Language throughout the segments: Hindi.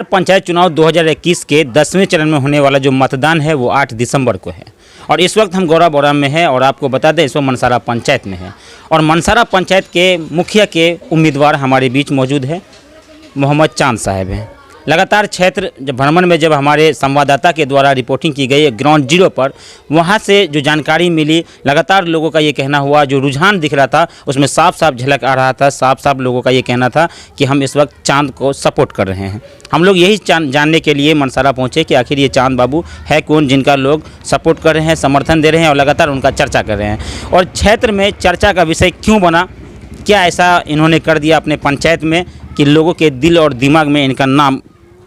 पंचायत चुनाव 2021 के 10वें चरण में होने वाला जो मतदान है वो 8 दिसंबर को है और इस वक्त हम गौरा बोरा में हैं और आपको बता दें इस वक्त मनसारा पंचायत में है और मनसारा पंचायत के मुखिया के उम्मीदवार हमारे बीच मौजूद है मोहम्मद चांद साहब हैं। लगातार क्षेत्र जब भ्रमण में जब हमारे संवाददाता के द्वारा रिपोर्टिंग की गई ग्राउंड जीरो पर, वहाँ से जो जानकारी मिली, लगातार लोगों का ये कहना हुआ, जो रुझान दिख रहा था उसमें साफ साफ झलक आ रहा था, साफ साफ लोगों का ये कहना था कि हम इस वक्त चांद को सपोर्ट कर रहे हैं। हम लोग यही जानने के लिए मनसारा पहुँचे कि आखिर ये चांद बाबू है कौन जिनका लोग सपोर्ट कर रहे हैं, समर्थन दे रहे हैं और लगातार उनका चर्चा कर रहे हैं। और क्षेत्र में चर्चा का विषय क्यों बना, क्या ऐसा इन्होंने कर दिया अपने पंचायत में कि लोगों के दिल और दिमाग में इनका नाम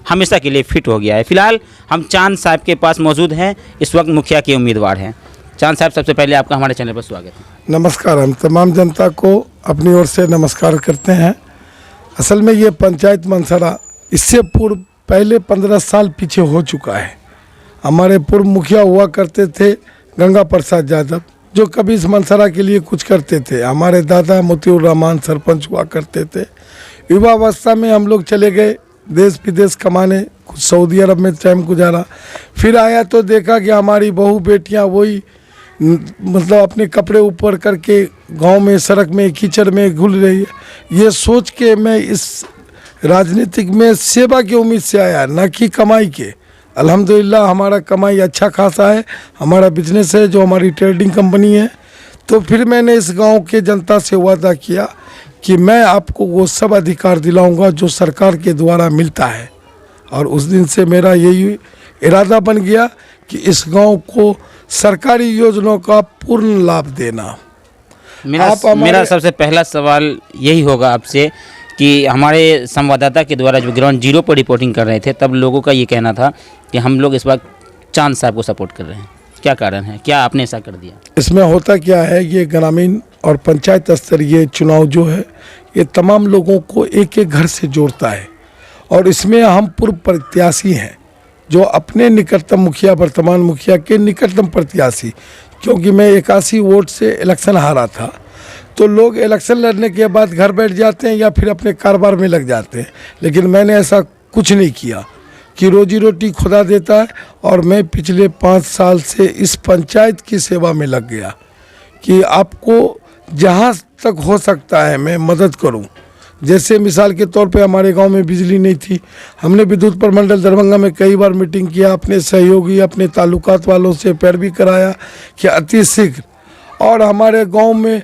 हमेशा के लिए फिट हो गया है। फिलहाल हम चांद साहब के पास मौजूद हैं, इस वक्त मुखिया के उम्मीदवार हैं। चांद साहब, सबसे पहले आपका हमारे चैनल पर स्वागत है। नमस्कार। हम तमाम जनता को अपनी ओर से नमस्कार करते हैं। असल में ये पंचायत मनसारा इससे पूर्व पहले 15 साल पीछे हो चुका है। हमारे पूर्व मुखिया हुआ करते थे गंगा प्रसाद यादव, जो कभी इस मनसारा के लिए कुछ करते थे। हमारे दादा मोतीउर रहमान सरपंच हुआ करते थे। युवावस्था में हम लोग चले गए देश विदेश कमाने, कुछ सऊदी अरब में टाइम गुजारा। फिर आया तो देखा कि हमारी बहू बेटियां वही मतलब अपने कपड़े ऊपर करके गांव में सड़क में कीचड़ में घुल रही है। ये सोच के मैं इस राजनीतिक में सेवा की उम्मीद से आया, न कि कमाई के। अल्हम्दुलिल्लाह हमारा कमाई अच्छा खासा है, हमारा बिजनेस है जो हमारी ट्रेडिंग कंपनी है। तो फिर मैंने इस गांव के जनता से वादा किया कि मैं आपको वो सब अधिकार दिलाऊंगा जो सरकार के द्वारा मिलता है। और उस दिन से मेरा यही इरादा बन गया कि इस गांव को सरकारी योजनाओं का पूर्ण लाभ देना। मेरा सबसे पहला सवाल यही होगा आपसे कि हमारे संवाददाता के द्वारा जो ग्राउंड जीरो पर रिपोर्टिंग कर रहे थे तब लोगों का ये कहना था कि हम लोग इस वक्त चांद साहब को सपोर्ट कर रहे हैं। क्या कारण है, क्या आपने ऐसा कर दिया? इसमें होता क्या है, ये ग्रामीण और पंचायत स्तरीय चुनाव जो है ये तमाम लोगों को एक एक घर से जोड़ता है और इसमें हम पूर्व प्रत्याशी हैं जो अपने निकटतम मुखिया, वर्तमान मुखिया के निकटतम प्रत्याशी, क्योंकि मैं 81 वोट से इलेक्शन हारा था। तो लोग इलेक्शन लड़ने के बाद घर बैठ जाते हैं या फिर अपने कारोबार में लग जाते हैं, लेकिन मैंने ऐसा कुछ नहीं किया कि रोजी रोटी खुदा देता है। और मैं पिछले 5 साल से इस पंचायत की सेवा में लग गया कि आपको जहाँ तक हो सकता है मैं मदद करूं। जैसे मिसाल के तौर पे हमारे गांव में बिजली नहीं थी, हमने विद्युत प्रमंडल दरभंगा में कई बार मीटिंग किया, अपने सहयोगी अपने ताल्लुकात वालों से पैरवी कराया कि अति शीघ्र और हमारे गांव में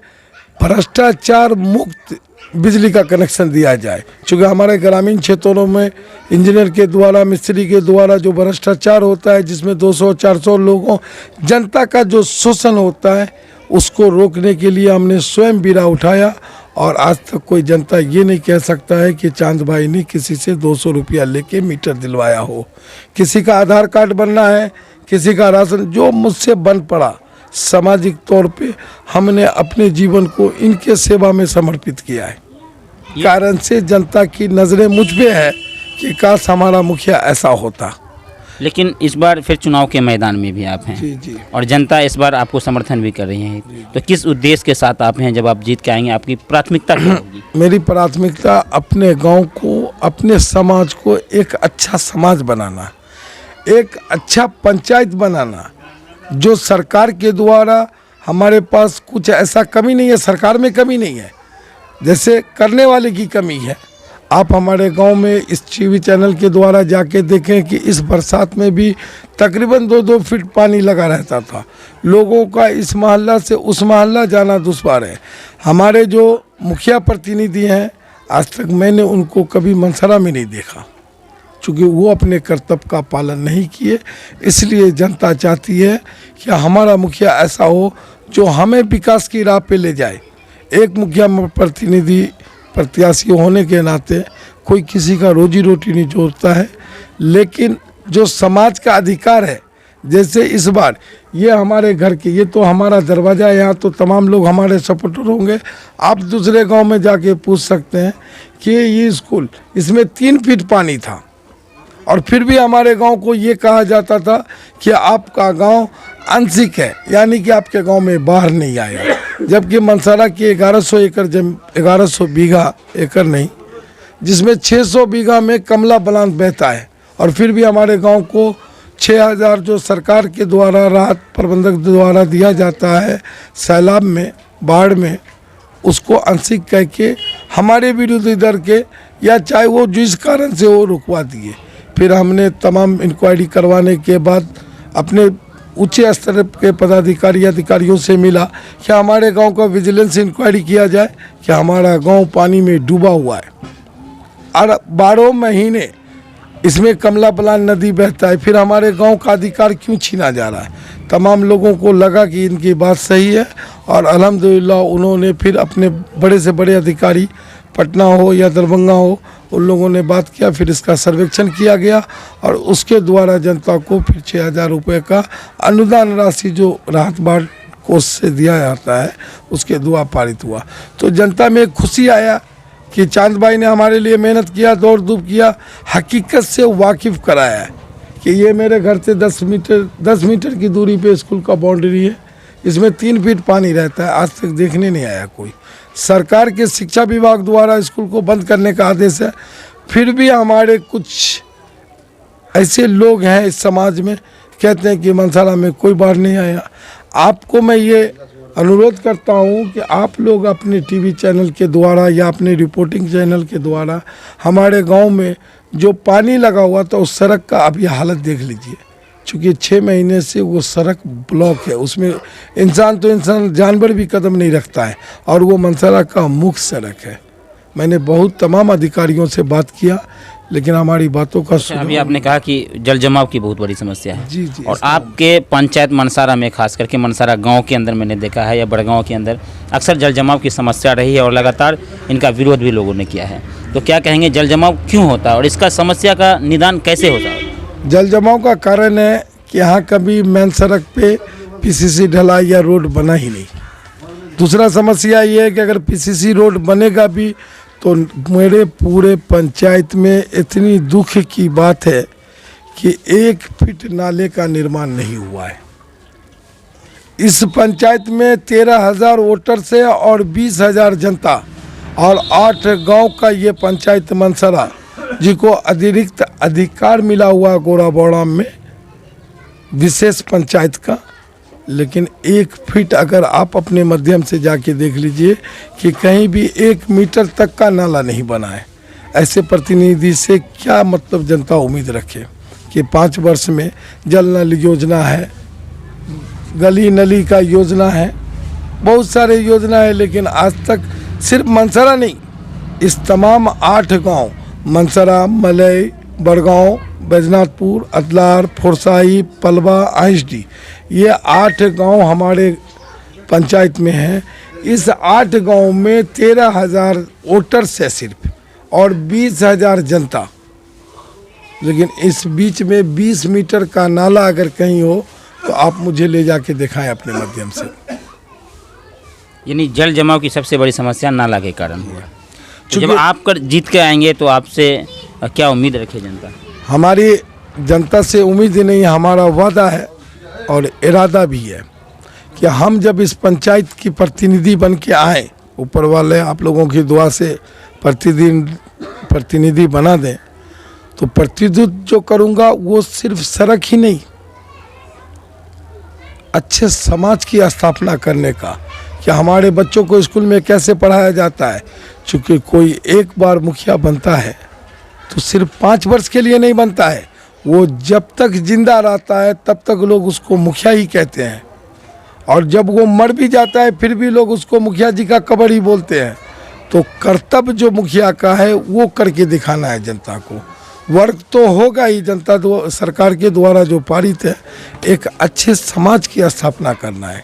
भ्रष्टाचार मुक्त बिजली का कनेक्शन दिया जाए। चूँकि हमारे ग्रामीण क्षेत्रों में इंजीनियर के द्वारा, मिस्त्री के द्वारा जो भ्रष्टाचार होता है, जिसमें 200-400 लोगों जनता का जो शोषण होता है, उसको रोकने के लिए हमने स्वयं बीड़ा उठाया। और आज तक कोई जनता ये नहीं कह सकता है कि चांद भाई ने किसी से 200 रुपया लेके मीटर दिलवाया हो। किसी का आधार कार्ड बनना है, किसी का राशन, जो मुझसे बन पड़ा सामाजिक तौर पे हमने अपने जीवन को इनके सेवा में समर्पित किया है। कारण से जनता की नज़रें मुझ पे है कि काश हमारा मुखिया ऐसा होता। लेकिन इस बार फिर चुनाव के मैदान में भी आप हैं। जी। और जनता इस बार आपको समर्थन भी कर रही है, तो किस उद्देश्य के साथ आप हैं? जब आप जीत के आएंगे आपकी प्राथमिकता क्या होगी? मेरी प्राथमिकता अपने गांव को, अपने समाज को एक अच्छा समाज बनाना, एक अच्छा पंचायत बनाना। जो सरकार के द्वारा हमारे पास कुछ ऐसा कमी नहीं है, सरकार में कमी नहीं है, जैसे करने वाले की कमी है। आप हमारे गांव में इस टीवी चैनल के द्वारा जाके देखें कि इस बरसात में भी तकरीबन 2-2 फीट पानी लगा रहता था। लोगों का इस मोहल्ला से उस मोहल्ला जाना दुश्वार है। हमारे जो मुखिया प्रतिनिधि हैं, आज तक मैंने उनको कभी मनसारा में नहीं देखा, चूँकि वो अपने कर्तव्य का पालन नहीं किए। इसलिए जनता चाहती है कि हमारा मुखिया ऐसा हो जो हमें विकास की राह पे ले जाए। एक मुखिया प्रतिनिधि प्रत्याशी होने के नाते कोई किसी का रोजी रोटी नहीं जोड़ता है, लेकिन जो समाज का अधिकार है, जैसे इस बार ये हमारे घर के, ये तो हमारा दरवाज़ा है, यहाँ तो तमाम लोग हमारे सपोर्टर होंगे। आप दूसरे गांव में जाके पूछ सकते हैं कि ये स्कूल, इसमें 3 फीट पानी था और फिर भी हमारे गांव को ये कहा जाता था कि आपका गांव आंशिक है, यानी कि आपके गांव में बाढ़ नहीं आया। जबकि मनसारा की 1100 बीघा एकड़ नहीं, जिसमें 600 बीघा में कमला बलान बहता है, और फिर भी हमारे गांव को 6000 जो सरकार के द्वारा राहत प्रबंधक द्वारा दिया जाता है सैलाब में, बाढ़ में, उसको आंशिक कह के हमारे विरुद्ध इधर के, या चाहे वो जिस कारण से वो रुकवा दिए। फिर हमने तमाम इंक्वायरी करवाने के बाद अपने उच्च स्तर के पदाधिकारी अधिकारियों से मिला कि हमारे गांव का विजिलेंस इंक्वायरी किया जाए कि हमारा गांव पानी में डूबा हुआ है और 12 महीने इसमें कमला बलान नदी बहता है, फिर हमारे गांव का अधिकार क्यों छीना जा रहा है। तमाम लोगों को लगा कि इनकी बात सही है और अल्हम्दुलिल्लाह उन्होंने फिर अपने बड़े से बड़े अधिकारी, पटना हो या दरभंगा हो, उन लोगों ने बात किया, फिर इसका सर्वेक्षण किया गया और उसके द्वारा जनता को फिर 6000 रुपये का अनुदान राशि जो राहत बाढ़ कोष से दिया जाता है उसके द्वारा पारित हुआ। तो जनता में खुशी आया कि चांद भाई ने हमारे लिए मेहनत किया, दौड़ धूप किया, हकीकत से वाकिफ़ कराया है कि ये मेरे घर से 10 मीटर की दूरी पे स्कूल का बाउंड्री है, इसमें 3 फीट पानी रहता है, आज तक देखने नहीं आया कोई। सरकार के शिक्षा विभाग द्वारा स्कूल को बंद करने का आदेश है, फिर भी हमारे कुछ ऐसे लोग हैं इस समाज में कहते हैं कि मनसारा में कोई बाढ़ नहीं आया। आपको मैं ये अनुरोध करता हूँ कि आप लोग अपने टीवी चैनल के द्वारा या अपने रिपोर्टिंग चैनल के द्वारा हमारे गांव में जो पानी लगा हुआ था उस सड़क का अभी हालत देख लीजिए, चूँकि 6 महीने से वो सड़क ब्लॉक है, उसमें इंसान जानवर भी कदम नहीं रखता है और वो मनसारा का मुख्य सड़क है। मैंने बहुत तमाम अधिकारियों से बात किया लेकिन हमारी बातों का अभी आपने कहा कि जल जमाव की बहुत बड़ी समस्या है। जी। और आपके पंचायत मनसारा में, खास करके मनसारा गांव के अंदर मैंने देखा है या बड़गांव के अंदर अक्सर जल जमाव की समस्या रही है और लगातार इनका विरोध भी लोगों ने किया है। तो क्या कहेंगे, जल जमाव क्यों होता है और इसका समस्या का निदान कैसे होता है? जल जमाव का कारण है कि यहाँ कभी मेन सड़क पे पीसीसी ढलाई या रोड बना ही नहीं। दूसरा समस्या ये है कि अगर पीसीसी रोड बनेगा भी तो मेरे पूरे पंचायत में इतनी दुख की बात है कि 1 फीट नाले का निर्माण नहीं हुआ है। इस पंचायत में 13,000 वोटर्स है और 20,000 जनता और 8 गांव का ये पंचायत मनसारा जिसको अतिरिक्त अधिकार मिला हुआ गोराबोड़ा में विशेष पंचायत का, लेकिन 1 फीट अगर आप अपने माध्यम से जाके देख लीजिए कि कहीं भी 1 मीटर तक का नाला नहीं बना है। ऐसे प्रतिनिधि से क्या मतलब जनता उम्मीद रखे कि 5 वर्ष में जल नल योजना है, गली नली का योजना है, बहुत सारे योजना है, लेकिन आज तक सिर्फ मनसारा नहीं, इस तमाम 8 गांव मनसारा, मलई, बड़गांव, बैजनाथपुर, अदलार, फोरसाई, पलवा, आइसडी, ये 8 गांव हमारे पंचायत में हैं। इस 8 गांव में 13,000 वोटर्स है सिर्फ और 20,000 जनता, लेकिन इस बीच में 20 मीटर का नाला अगर कहीं हो तो आप मुझे ले जाके दिखाएं अपने माध्यम से। यानी जल जमाव की सबसे बड़ी समस्या नाला के कारण हुआ। तो जब आप कर जीत के आएंगे तो आपसे क्या उम्मीद रखे जनता? हमारी जनता से उम्मीद ही नहीं, हमारा वादा है और इरादा भी है कि हम जब इस पंचायत की प्रतिनिधि बन के आए, ऊपर वाले आप लोगों की दुआ से प्रतिनिधि बना दें, तो प्रतिनिधित्व जो करूँगा वो सिर्फ सड़क ही नहीं, अच्छे समाज की स्थापना करने का कि हमारे बच्चों को स्कूल में कैसे पढ़ाया जाता है। चूँकि कोई एक बार मुखिया बनता है तो सिर्फ 5 वर्ष के लिए नहीं बनता है, वो जब तक जिंदा रहता है तब तक लोग उसको मुखिया ही कहते हैं और जब वो मर भी जाता है फिर भी लोग उसको मुखिया जी का कब्र ही बोलते हैं। तो कर्तव्य जो मुखिया का है वो करके दिखाना है जनता को। वर्क तो होगा ही, जनता सरकार के द्वारा जो पारित है, एक अच्छे समाज की स्थापना करना है।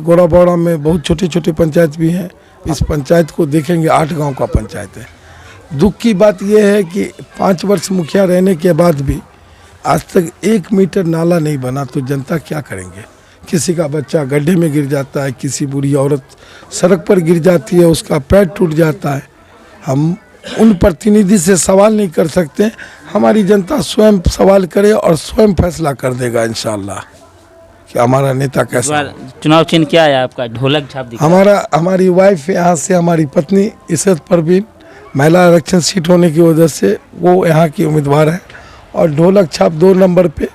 गोराबोड़ा में बहुत छोटे छोटे पंचायत भी हैं, इस पंचायत को देखेंगे 8 गांव का पंचायत है। दुख की बात यह है कि 5 वर्ष मुखिया रहने के बाद भी आज तक 1 मीटर नाला नहीं बना, तो जनता क्या करेंगे? किसी का बच्चा गड्ढे में गिर जाता है, किसी बूढ़ी औरत सड़क पर गिर जाती है, उसका पैर टूट जाता है। हम उन प्रतिनिधि से सवाल नहीं कर सकते, हमारी जनता स्वयं सवाल करे और स्वयं फैसला कर देगा इंशाअल्लाह कि हमारा नेता कैसा। चुनाव चिन्ह क्या है आपका? ढोलक छाप दिखा। हमारी वाइफ यहाँ से, हमारी पत्नी इशरत परवीन महिला आरक्षण सीट होने की वजह से वो यहाँ की उम्मीदवार है। और ढोलक छाप 2 नंबर पे,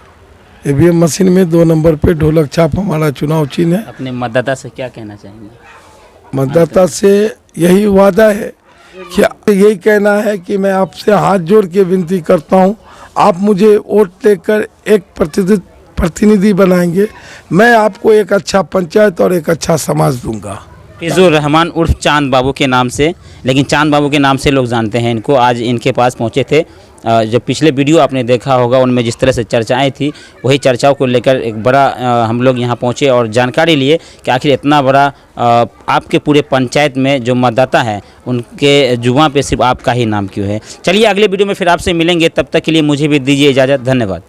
ईवीएम मशीन में 2 नंबर पे ढोलक छाप हमारा चुनाव चिन्ह है। अपने मतदाता से क्या कहना चाहेंगे? मतदाता से यही वादा है कि यही कहना है कि मैं आपसे हाथ जोड़ के विनती करता हूं, आप मुझे वोट देकर एक प्रतिनिधि बनाएंगे, मैं आपको एक अच्छा पंचायत और एक अच्छा समाज दूंगा। फिजूर रहमान उर्फ चांद बाबू के नाम से, लेकिन चांद बाबू के नाम से लोग जानते हैं इनको। आज इनके पास पहुंचे थे। जो पिछले वीडियो आपने देखा होगा उनमें जिस तरह से चर्चाएं थी, वही चर्चाओं को लेकर एक बड़ा हम लोग यहां पहुंचे और जानकारी लिए कि आखिर इतना बड़ा आपके पूरे पंचायत में जो मतदाता है उनके जुबां पे सिर्फ आपका ही नाम क्यों है। चलिए अगले वीडियो में फिर आपसे मिलेंगे, तब तक के लिए मुझे भी दीजिए इजाज़त। धन्यवाद।